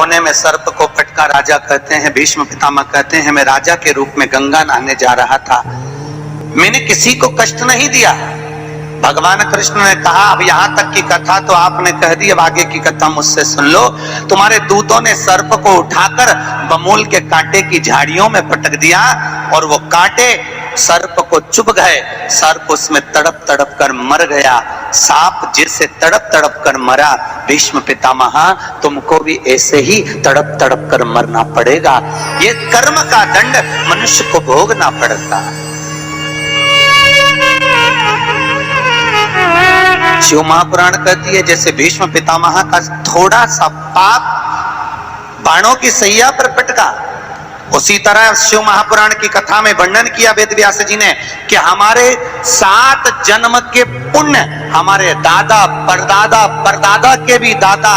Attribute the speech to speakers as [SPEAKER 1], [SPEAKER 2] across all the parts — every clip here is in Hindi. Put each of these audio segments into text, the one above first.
[SPEAKER 1] कोने में सर्प को पटका राजा कहते हैं, भीष्म पितामह कहते हैं, मैं राजा के रूप में गंगा नहाने जा रहा था, मैंने किसी को कष्ट नहीं दिया। भगवान कृष्ण ने कहा अब यहां तक की कथा तो आपने कह दी, अब आगे की कथा मुझसे सुन लो। तुम्हारे दूतों ने सर्प को उठाकर बमूल के कांटे की झाड़ियों में पटक दिया और वो कांटे सर्प को चुभ गए, सर्प उसमें तड़प तड़प कर मर गया। सांप जैसे तड़प तड़प कर मरा, भीष्म पितामह तुमको भी ऐसे ही तड़प तड़प कर मरना पड़ेगा। ये कर्म का दंड मनुष्य को भोगना पड़ता। शिव महापुराण कहती है जैसे भीष्म पितामह का थोड़ा सा पाप बाणों की सैया पर पटका, उसी तरह शिव महापुराण की कथा में वर्णन किया वेद व्यास जी ने कि हमारे 7 जन्म के पुण्य, हमारे दादा परदादा परदादा के भी दादा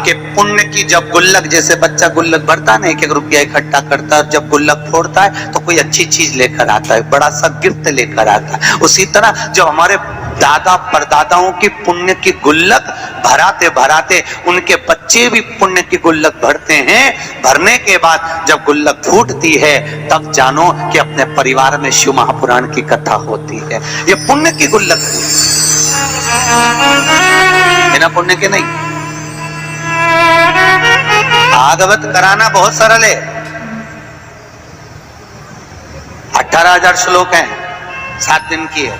[SPEAKER 1] के पुण्य की जब गुल्लक, जैसे बच्चा गुल्लक भरता है 1-1 रुपया इकट्ठा करता है, जब गुल्लक फोड़ता है तो कोई अच्छी चीज लेकर आता है, बड़ा सा गिफ्ट लेकर आता है। उसी तरह जब हमारे दादा परदादाओं की पुण्य की गुल्लक भराते भराते उनके बच्चे भी पुण्य की गुल्लक भरते हैं, भरने के बाद जब गुल्लक फूटती है तब जानो कि अपने परिवार में शिव महापुराण की कथा होती है। ये पुण्य की गुल्लक है, बिना पुण्य के नहीं। भागवत कराना बहुत सरल है, 18,000 श्लोक हैं, 7 दिन की है,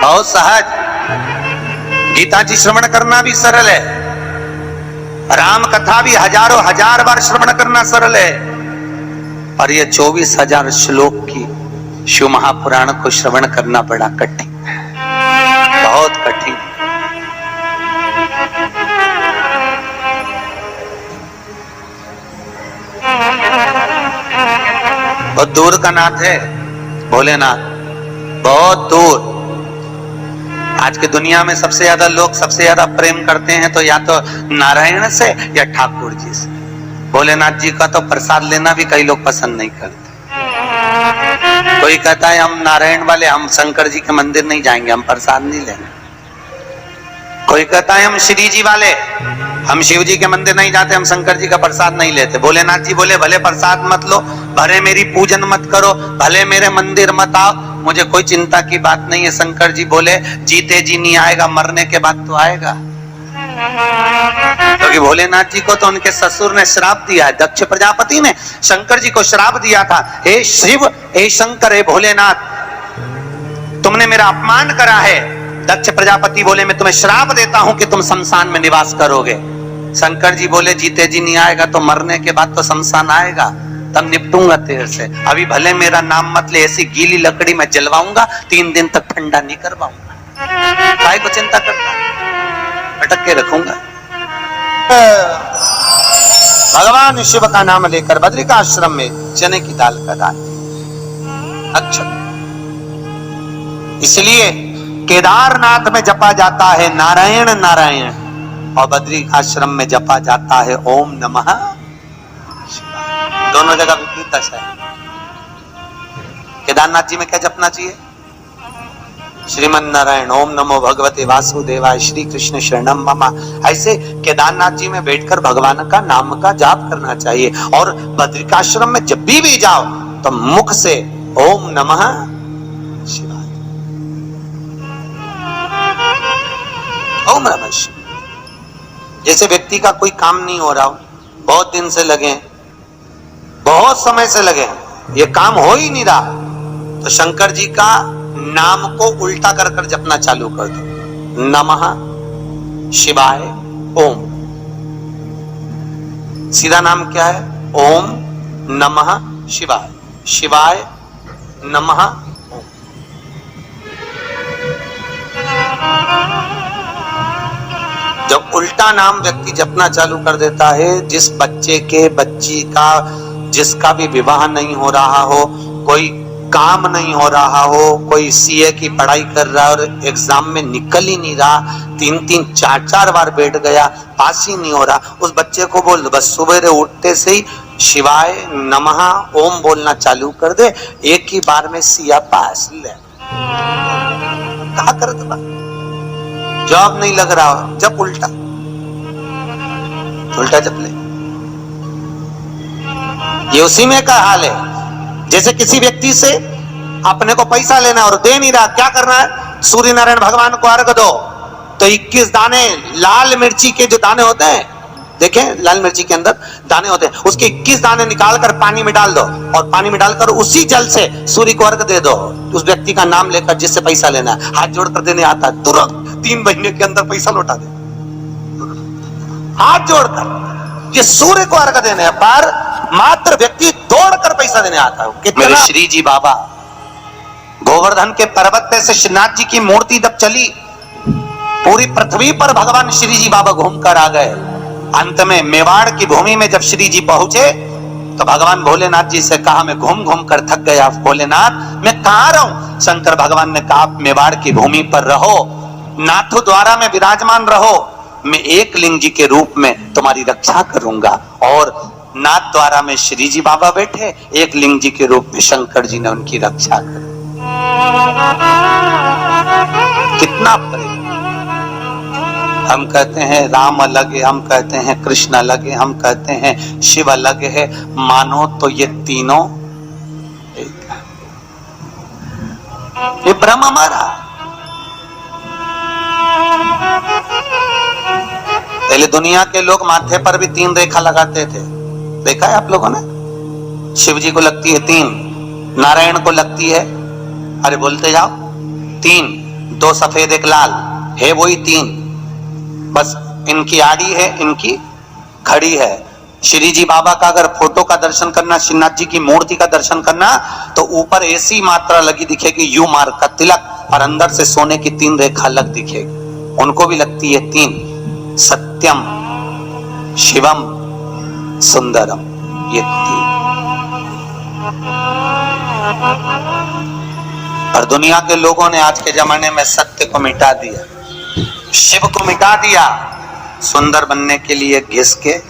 [SPEAKER 1] बहुत सहज। गीता जी श्रवण करना भी सरल है, राम कथा भी हजारों हजार बार श्रवण करना सरल है, और ये 24,000 श्लोक की शिव महापुराण को श्रवण करना बड़ा कठिन है, बहुत कठिन। बहुत दूर का नाथ है भोलेनाथ, बहुत दूर। आज की दुनिया में सबसे ज्यादा लोग सबसे ज्यादा प्रेम करते हैं तो या तो नारायण से या ठाकुर जी से। भोलेनाथ जी का तो प्रसाद लेना भी कई लोग पसंद नहीं करते। कोई कहता है हम नारायण वाले, हम शंकर जी के मंदिर नहीं जाएंगे, हम प्रसाद नहीं लेंगे। कोई कहता है हम श्री जी वाले, हम शिव जी के मंदिर नहीं जाते, हम शंकर जी का प्रसाद नहीं लेते। भोलेनाथ जी बोले भले प्रसाद मत लो, भले मेरी पूजन मत करो, भले मेरे मंदिर मत आओ, मुझे कोई चिंता की बात नहीं है। शंकर जी बोले जीते जी नहीं आएगा, मरने के बाद तो आएगा। क्योंकि भोलेनाथ जी को तो उनके ससुर ने श्राप दिया है, दक्ष प्रजापति ने शंकर जी को श्राप दिया था, हे शिव, हे शंकर, हे भोलेनाथ, तुमने मेरा अपमान करा है। दक्ष प्रजापति बोले मैं तुम्हें श्राप देता हूं कि तुम शमशान में निवास करोगे। शंकर जी बोले जीते जी नहीं आएगा, तो मरने के बाद तो शमशान आएगा, तब निपटूंगा तेरे से। अभी भले मेरा नाम मत ले, ऐसी गीली लकड़ी में जलवाऊंगा, 3 दिन तक ठंडा नहीं करवाऊंगा। काय को चिंता करता, अटक के रखूंगा। भगवान शिव का नाम लेकर बद्रिकाश्रम में चने की दाल का दान। अच्छा, इसलिए केदारनाथ में जपा जाता है नारायण नारायण, और बद्रिकाश्रम में जपा जाता है ओम नमः शिवाय। दोनों जगह विपरीत दशा है। केदारनाथ जी में क्या जपना चाहिए? श्रीमन नारायण, ओम नमो भगवते वासुदेवाय, श्री कृष्ण शरणम मम। ऐसे केदारनाथ जी में बैठकर भगवान का नाम का जाप करना चाहिए। और बद्रिकाश्रम में जब भी जाओ तो मुख से ओम नमः शिवाय, ओम नमः शिवाय। जैसे व्यक्ति का कोई काम नहीं हो रहा हो, बहुत दिन से लगे, बहुत समय से लगे, ये काम हो ही नहीं रहा, तो शंकर जी का नाम को उल्टा कर कर जपना चालू कर दो। नमः शिवाय ओम। सीधा नाम क्या है? ओम नमः शिवाय, शिवाय नमः ओम। जब उल्टा नाम व्यक्ति जपना चालू कर देता है, जिस बच्चे के बच्ची का जिसका भी विवाह नहीं हो रहा हो, कोई काम नहीं हो रहा हो, कोई सीए की पढ़ाई कर रहा है और एग्जाम में निकल ही नहीं रहा, 3-3, 4-4 बार बैठ गया, पास ही नहीं हो रहा, उस बच्चे को बोल बस सुबह उठते से ही शिवाय नमः ओम बोलना चालू कर दे, एक ही बार में सिया पास ले। कहा कर दो, जॉब नहीं लग रहा, जब उल्टा उल्टा चपले। ये उसी में का हाल है। जैसे किसी व्यक्ति से अपने को पैसा लेना और दे नहीं रहा, क्या करना है? सूर्य नारायण भगवान को अर्घ दो, तो 21 दाने लाल मिर्ची के जो दाने होते हैं, देखें लाल मिर्ची के अंदर दाने होते हैं, उसके 21 दाने निकालकर पानी में डाल दो और पानी में डालकर उसी जल से सूर्य को अर्घ दे दो। उस व्यक्ति का नाम लेकर जिससे पैसा लेना है, हाथ जोड़कर देने आता है, तुरंत 3 महीने के अंदर पैसा लौटा दे। हाथ जोड़कर, ये सूर्य को अर्घ देने पर मात्र व्यक्ति दौड़कर पैसा देने आता है। कितना? श्री जी बाबा गोवर्धन के पर्वत पे से श्रीनाथ जी की मूर्ति जब चली, पूरी पृथ्वी पर भगवान श्री जी बाबा घूमकर आ गए। अंत में मेवाड़ की भूमि में जब श्री जी पहुंचे तो भगवान भोलेनाथ जी से कहा, मैं घूम घूम कर थक गया भोलेनाथ, मैं कहां रहूं? शंकर भगवान ने कहा, आप मेवाड़ की भूमि पर रहो, नाथु द्वारा में विराजमान रहो, मैं एक लिंग जी के रूप में तुम्हारी रक्षा करूंगा। और नाथ द्वारा में श्री जी बाबा बैठे, एक लिंग जी के रूप में शंकर जी ने उनकी रक्षा की। कितना प्रेम! हम कहते हैं राम अलग है, हम कहते हैं कृष्ण अलग है, हम कहते हैं शिव अलग है, मानो तो ये तीनों एक है। ये ब्रह्म हमारा। पहले दुनिया के लोग माथे पर भी 3 रेखा लगाते थे, देखा है आप लोगों ने? शिव जी को लगती है 3, नारायण को लगती है, अरे बोलते जाओ, 3, 2 सफेद 1 लाल है, वही 3। बस इनकी आड़ी है, इनकी खड़ी है। श्री जी बाबा का अगर फोटो का दर्शन करना, श्रीनाथ जी की मूर्ति का दर्शन करना, तो ऊपर ऐसी मात्रा लगी दिखेगी, यू मार्ग का तिलक, और अंदर से सोने की 3 रेखा लग दिखेगी। उनको भी लगती है 3, सत्यम शिवम सुंदरम, ये 3। और दुनिया के लोगों ने आज के जमाने में सत्य को मिटा दिया, शिव को मिटा दिया, सुंदर बनने के लिए घिस के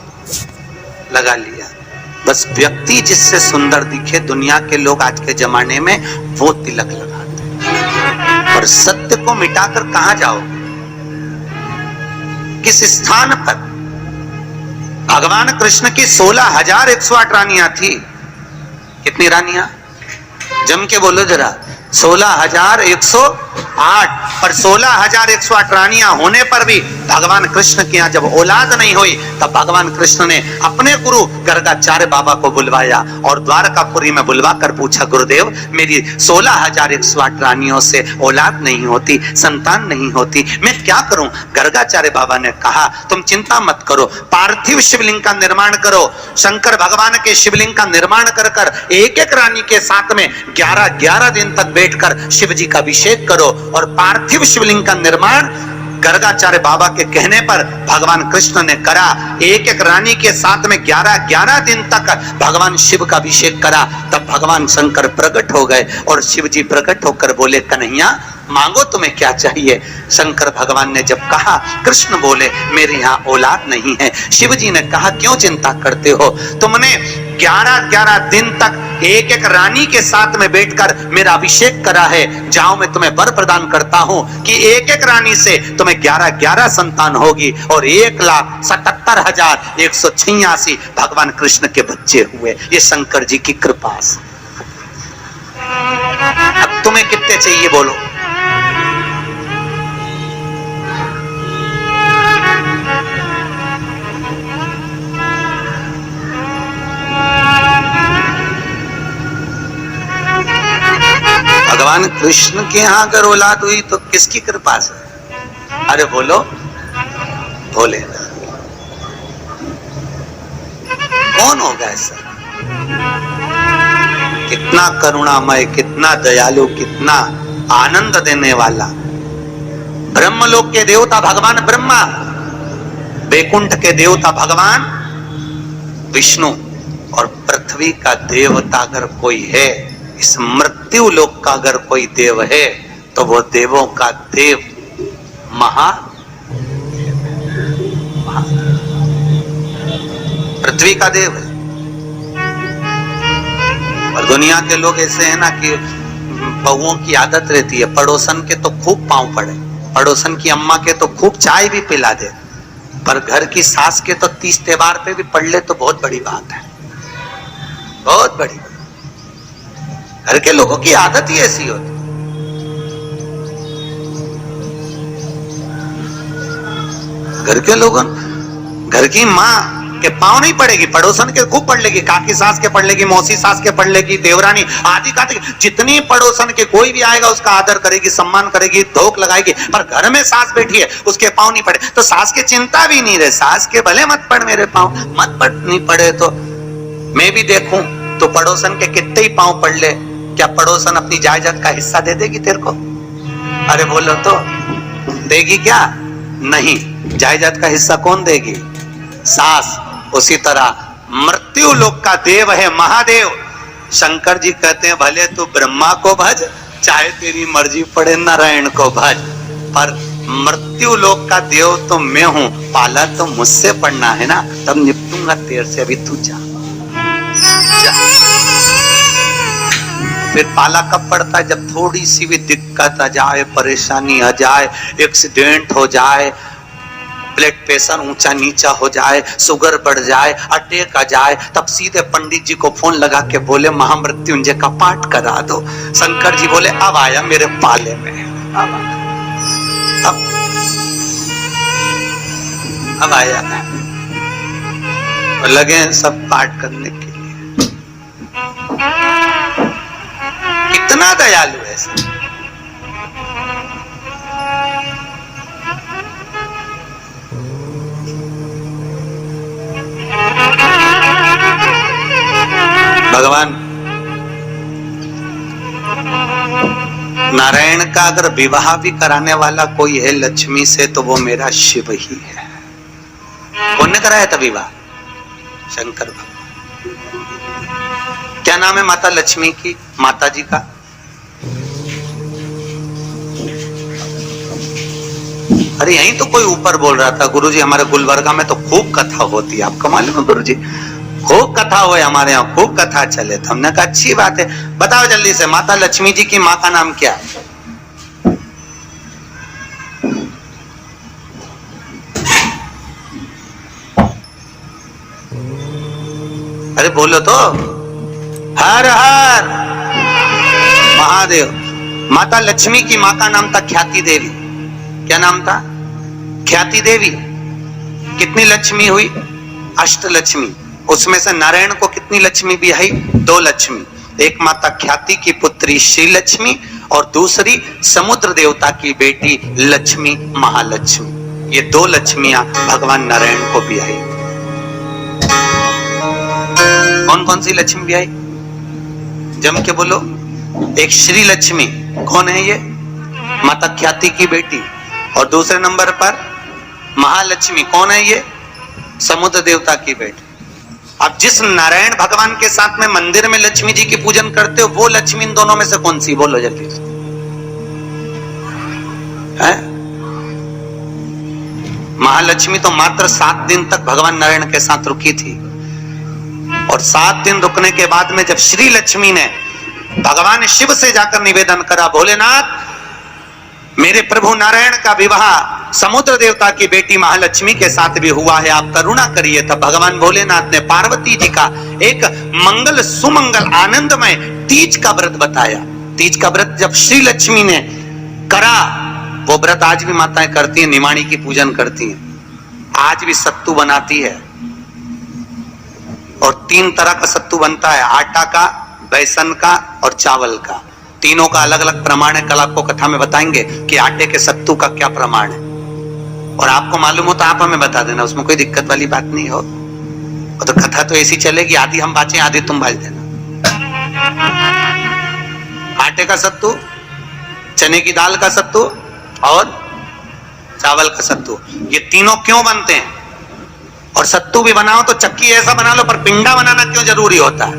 [SPEAKER 1] लगा लिया। बस व्यक्ति जिससे सुंदर दिखे, दुनिया के लोग आज के जमाने में वो तिलक लगाते। और सत्य को मिटाकर कहां जाओगे? किस स्थान पर? भगवान कृष्ण की 16,108 रानियां थी। कितनी रानियां? जम के बोलो जरा। 16,108। पर 16,108 रानियां होने पर भी भगवान कृष्ण की यहाँ जब औलाद नहीं हुई, तब भगवान कृष्ण ने अपने गुरु गर्गाचार्य बाबा को बुलवाया और द्वारकापुरी में बुलवाकर पूछा, गुरुदेव मेरी 16,108 रानियों से औलाद नहीं होती, संतान नहीं होती, मैं क्या करूं? गर्गाचार्य बाबा ने कहा, तुम चिंता मत करो, पार्थिव शिवलिंग का निर्माण करो। शंकर भगवान के शिवलिंग का निर्माण कर कर एक एक रानी के साथ में 11-11 दिन तक बैठकर शिव जी का अभिषेक करो। और पार्थिव शिवलिंग का निर्माण गर्गाचार्य बाबा के कहने पर भगवान कृष्ण ने करा। एक एक रानी के साथ में 11-11 दिन तक भगवान शिव का अभिषेक करा। तब भगवान शंकर प्रकट हो गए और शिव जी प्रकट होकर बोले, कन्हैया मांगो तुम्हें क्या चाहिए? शंकर भगवान ने जब कहा, कृष्ण बोले, मेरे यहाँ औलाद नहीं है। शिव जी ने कहा, क्यों चिंता करते हो? तुमने 11-11 दिन तक एक एक रानी के साथ में बैठकर मेरा अभिषेक करा है। जाओ, मैं तुम्हें वर प्रदान करता हूं कि एक एक रानी से तुम्हें 11-11 संतान होगी और 1,77,186 भगवान कृष्ण के बच्चे हुए। ये शंकर जी की कृपा से। अब तुम्हें कितने चाहिए बोलो? भगवान कृष्ण के यहाँ अगर औलाद हुई तो किसकी कृपा से? अरे बोलो, भोलेनाथ। कौन होगा ऐसा? कितना करुणामय, कितना दयालु, कितना आनंद देने वाला। ब्रह्मलोक के देवता भगवान ब्रह्मा, वैकुंठ के देवता भगवान विष्णु, और पृथ्वी का देवता अगर कोई है, इस मृत्यु लोक का अगर कोई देव है, तो वो देवों का देव पृथ्वी का देव है। और दुनिया के लोग ऐसे हैं ना कि बहुओं की आदत रहती है, पड़ोसन के तो खूब पांव पड़े, पड़ोसन की अम्मा के तो खूब चाय भी पिला दे, पर घर की सास के तो 30 त्योहार पे भी पढ़ ले तो बहुत बड़ी बात है, बहुत बड़ी। घर के लोगों की आदत ही ऐसी होती। घर के लोगों, घर की माँ के पांव नहीं पड़ेगी, पड़ोसन के खूब पढ़ लेगी, काकी सास के पढ़ लेगी, मौसी सास के पढ़ लेगी, देवरानी आदि का जितनी पड़ोसन के कोई भी आएगा उसका आदर करेगी, सम्मान करेगी, धोख लगाएगी। पर घर में सास बैठी है, उसके पांव नहीं पड़े तो सास की चिंता भी नहीं रहे, सास के भले मत पड़ मेरे पांव, मत पड़ नहीं पड़े तो मैं भी देखूं तो पड़ोसन के कितने ही पांव पड़ ले, क्या पड़ोसन अपनी जायदाद का हिस्सा दे देगी तेरे को? अरे बोलो तो देगी क्या? नहीं। जायदाद का हिस्सा कौन देगी? सास। उसी तरह मृत्यु लोक का देव है महादेव। शंकर जी कहते हैं भले तू ब्रह्मा को भज, चाहे तेरी मर्जी पड़े नारायण को भज, पर मृत्यु लोक का देव तो मैं हूं, पाला तो मुझसे पढ़ना है ना, तब निपटूंगा तेरे से, अभी तू जा। फिर पाला कब पड़ता है? जब थोड़ी सी भी दिक्कत आ जाए, परेशानी आ जाए, एक्सीडेंट हो जाए, ब्लड प्रेशर ऊंचा नीचा हो जाए, शुगर बढ़ जाए, अटैक आ जाए, तब सीधे पंडित जी को फोन लगा के बोले महामृत्युंजय का पाठ करा दो। शंकर जी बोले अब आया मेरे पाले में, अब आया, लगे सब पाठ करने के लिए। कितना दयालु है सब। भगवान नारायण का अगर विवाह भी कराने वाला कोई है लक्ष्मी से तो वो मेरा शिव ही है। कौन ने कराया था विवाह? शंकर भगवान। क्या नाम है माता लक्ष्मी की, माता जी का? अरे यहीं तो कोई ऊपर बोल रहा था गुरुजी हमारे गुलबर्गा में तो खूब कथा होती है, आपको मालूम है गुरुजी? खूब कथा हुए हमारे यहाँ, खूब कथा चले। तो हमने कहा अच्छी बात है, बताओ जल्दी से माता लक्ष्मी जी की माँ का नाम क्या है? अरे बोलो तो। हर हर महादेव। माता लक्ष्मी की माँ का नाम था ख्याति देवी। क्या नाम था? ख्याति देवी। कितनी लक्ष्मी हुई? अष्टलक्ष्मी। उसमें से नारायण को कितनी लक्ष्मी भी आई? 2 लक्ष्मी। एक माता ख्याति की पुत्री श्री लक्ष्मी और दूसरी समुद्र देवता की बेटी लक्ष्मी महालक्ष्मी। ये 2 लक्ष्मियां भगवान नारायण को भी आई। कौन कौन सी लक्ष्मी भी आई? जम के बोलो। एक श्री लक्ष्मी, कौन है ये? माता ख्याति की बेटी। और दूसरे नंबर पर महालक्ष्मी, कौन है ये? समुद्र देवता की बेटी। अब जिस नारायण भगवान के साथ में मंदिर में लक्ष्मी जी की पूजन करते हो वो लक्ष्मी इन दोनों में से कौन सी? बोलो जल्दी से। महालक्ष्मी तो मात्र 7 दिन तक भगवान नारायण के साथ रुकी थी और 7 दिन रुकने के बाद में जब श्री लक्ष्मी ने भगवान शिव से जाकर निवेदन करा, भोलेनाथ मेरे प्रभु नारायण का विवाह समुद्र देवता की बेटी महालक्ष्मी के साथ भी हुआ है, आप करुणा करिए। तब भगवान भोलेनाथ ने पार्वती जी का एक मंगल सुमंगल आनंदमय तीज का व्रत बताया। तीज का व्रत जब श्री लक्ष्मी ने करा, वो व्रत आज भी माताएं करती हैं, निमाणी की पूजन करती हैं। आज भी सत्तू बनाती है और 3 तरह का सत्तू बनता है, आटा का, बेसन का और चावल का। तीनों का अलग अलग प्रमाण है। कल आपको कथा में बताएंगे कि आटे के सत्तू का क्या प्रमाण है। और आपको मालूम हो तो आप हमें बता देना, उसमें कोई दिक्कत वाली बात नहीं हो। और तो कथा तो ऐसी चलेगी, आधी हम बातें आधी तुम बाज देना। आटे का सत्तू, चने की दाल का सत्तू और चावल का सत्तू, ये तीनों क्यों बनते हैं? और सत्तू भी बनाओ तो चक्की ऐसा बना लो, पर पिंडा बनाना क्यों जरूरी होता है?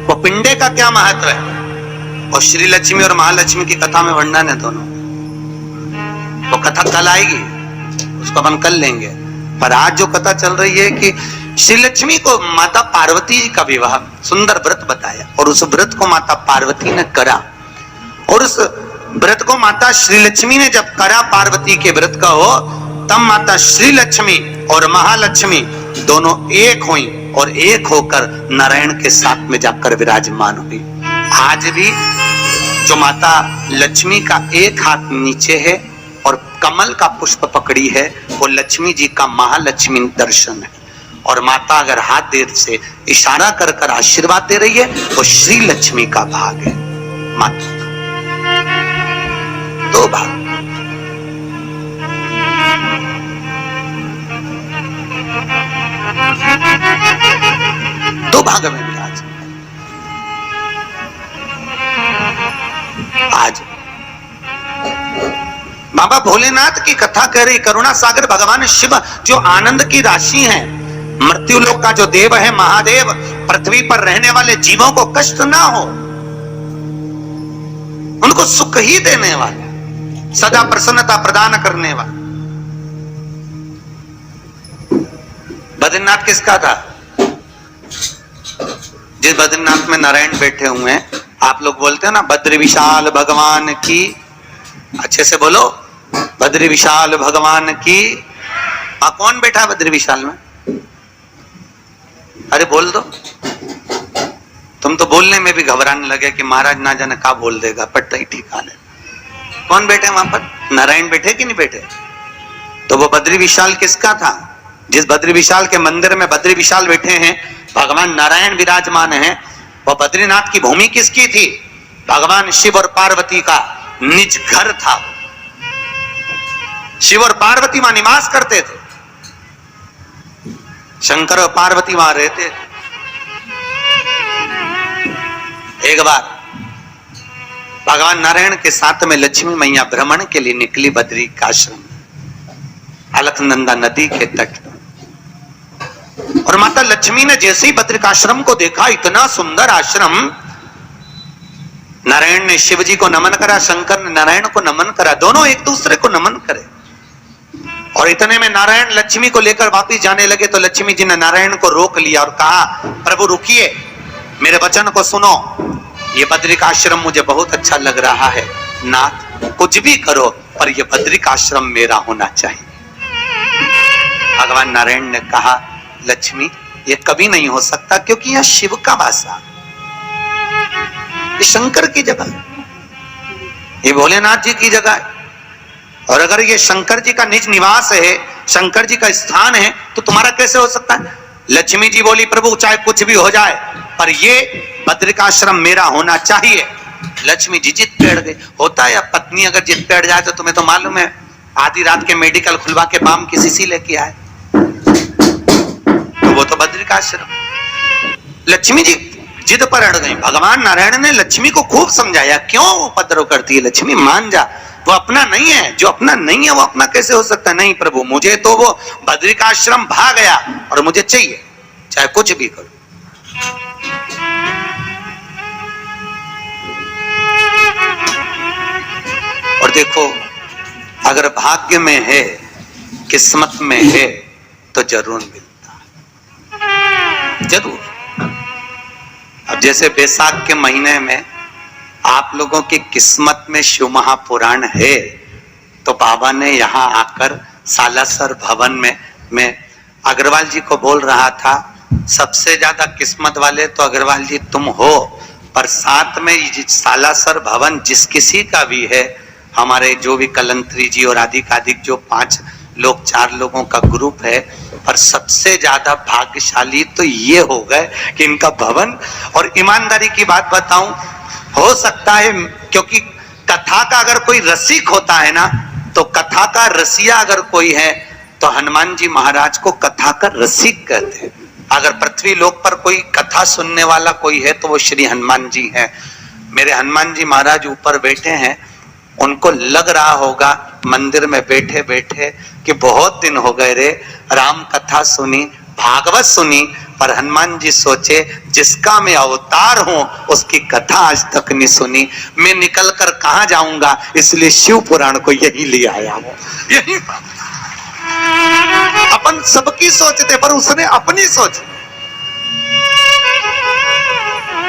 [SPEAKER 1] वो पिंडे का क्या महत्व है? और श्री लक्ष्मी और महालक्ष्मी की कथा में वर्णन है दोनों। वो कथा कल आएगी, उसको अपन कर लेंगे। पर आज जो कथा चल रही है कि श्री लक्ष्मी को माता पार्वती जी का विवाह सुंदर व्रत बताया और उस व्रत को माता पार्वती ने करा। और उस व्रत को माता श्री लक्ष्मी ने जब करा पार्वती के व्रत का हो, तब माता श्री लक्ष्मी और महालक्ष्मी दोनों एक हुई और एक होकर नारायण के साथ में जाकर विराजमान हुई। आज भी जो माता लक्ष्मी का एक हाथ नीचे है और कमल का पुष्प पकड़ी है, वो लक्ष्मी जी का महालक्ष्मी दर्शन है। और माता अगर हाथ देर से इशारा कर कर आशीर्वाद दे रही है, वो श्री लक्ष्मी का भाग है। माता दो भाग, दो भाग में विराज। आज बाबा भोलेनाथ की कथा कह रही, करुणा सागर भगवान शिव जो आनंद की राशि हैं, मृत्यु लोक का जो देव है महादेव, पृथ्वी पर रहने वाले जीवों को कष्ट ना हो, उनको सुख ही देने वाले, सदा प्रसन्नता प्रदान करने वाले। बद्रीनाथ किसका था? जिस बद्रीनाथ में नारायण बैठे हुए हैं, आप लोग बोलते हैं ना बद्री विशाल भगवान की, अच्छे से बोलो, बद्री विशाल भगवान की। कौन बैठा है बद्री विशाल में? अरे बोल दो। तुम तो बोलने में भी घबराने लगे कि महाराज ना जाने क्या बोल देगा, पट्टा ही ठिकाने। कौन बैठे वहां पर? नारायण बैठे कि नहीं बैठे? तो वो बद्री विशाल किसका था? जिस बद्री विशाल के मंदिर में बद्री विशाल बैठे हैं, भगवान नारायण विराजमान हैं, वो बद्रीनाथ की भूमि किसकी थी? भगवान शिव और पार्वती का निज घर था। शिव और पार्वती वहां निवास करते थे, शंकर और पार्वती वहां रहते थे। एक बार भगवान नारायण के साथ में लक्ष्मी मैया भ्रमण के लिए निकली बद्री का आश्रम, अलकनंदा नदी के तट पर। और माता लक्ष्मी ने जैसे ही बद्रिकाश्रम को देखा, इतना सुंदर आश्रम, नारायण ने शिव जी को नमन करा, शंकर ने नारायण को नमन करा, दोनों एक दूसरे को नमन करे। और इतने में नारायण लक्ष्मी को लेकर वापिस जाने लगे तो लक्ष्मी जी ने नारायण को रोक लिया और कहा, प्रभु रुकिए, मेरे वचन को सुनो, ये बद्रिकाश्रम मुझे बहुत अच्छा लग रहा है, नाथ कुछ भी करो पर यह बद्रिकाश्रम मेरा होना चाहिए। भगवान नारायण ने कहा, लक्ष्मी ये कभी नहीं हो सकता, क्योंकि यह शिव का वासा, ये शंकर की जगह, ये भोलेनाथ जी की जगह है। और अगर ये शंकर जी का निज निवास है, शंकर जी का स्थान है, तो तुम्हारा कैसे हो सकता है? लक्ष्मी जी बोली, प्रभु चाहे कुछ भी हो जाए पर ये बद्रिकाश्रम मेरा होना चाहिए। लक्ष्मी जी जिद बैठ गई। होता है, पत्नी अगर जिद बैठ जाए तो तुम्हें तो मालूम है, आधी रात के मेडिकल खुलवा के बाम की शीशी लेके आए, तो वो तो बद्रिकाश्रम। लक्ष्मी जी जिद पर अड़ गई। भगवान नारायण ने लक्ष्मी को खूब समझाया, क्यों उपद्रव करती है लक्ष्मी, मान जा, वो अपना नहीं है, जो अपना नहीं है वो अपना कैसे हो सकता है? नहीं प्रभु, मुझे तो वो बद्रिकाश्रम भाग गया और मुझे चाहिए, चाहे कुछ भी करो। और देखो, अगर भाग्य में है, किस्मत में है, तो जरूर मिलता, जरूर। अब जैसे बैसाख के महीने में आप लोगों की किस्मत में शिव महापुराण है, तो बाबा ने यहां आकर सालासर भवन में, मैं अग्रवाल जी को बोल रहा था, सबसे ज्यादा किस्मत वाले तो अग्रवाल जी तुम हो, पर साथ में सालासर भवन जिस किसी का भी है, हमारे जो भी कलंत्री जी और अधिक जो 5 लोग 4 लोगों का ग्रुप है, पर सबसे ज्यादा भाग्यशाली तो ये हो गए कि इनका भवन। और ईमानदारी की बात बताऊं, हो सकता है, क्योंकि कथा का अगर कोई रसिक होता है ना, तो कथा का रसिया अगर कोई है तो हनुमान जी महाराज को कथा का रसिक कहते हैं। अगर पृथ्वी लोक पर कोई कथा सुनने वाला कोई है तो वो श्री हनुमान जी है। मेरे हनुमान जी महाराज ऊपर बैठे हैं, उनको लग रहा होगा मंदिर में बैठे बैठे कि बहुत दिन हो गए रे, राम कथा सुनी, भागवत सुनी, पर हनुमान जी सोचे जिसका मैं अवतार हूं उसकी कथा आज तक नहीं सुनी, मैं निकल कर कहां जाऊंगा, इसलिए शिव पुराण को यही ले आया हूं। यही अपन सबकी सोचते, पर उसने अपनी सोच।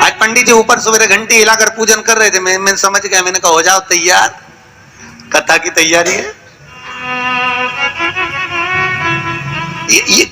[SPEAKER 1] आज पंडित जी ऊपर सवेरे घंटी हिलाकर पूजन कर रहे थे, मैं समझ गया, मैंने कहा हो जाओ तैयार, कथा की तैयारी है। ये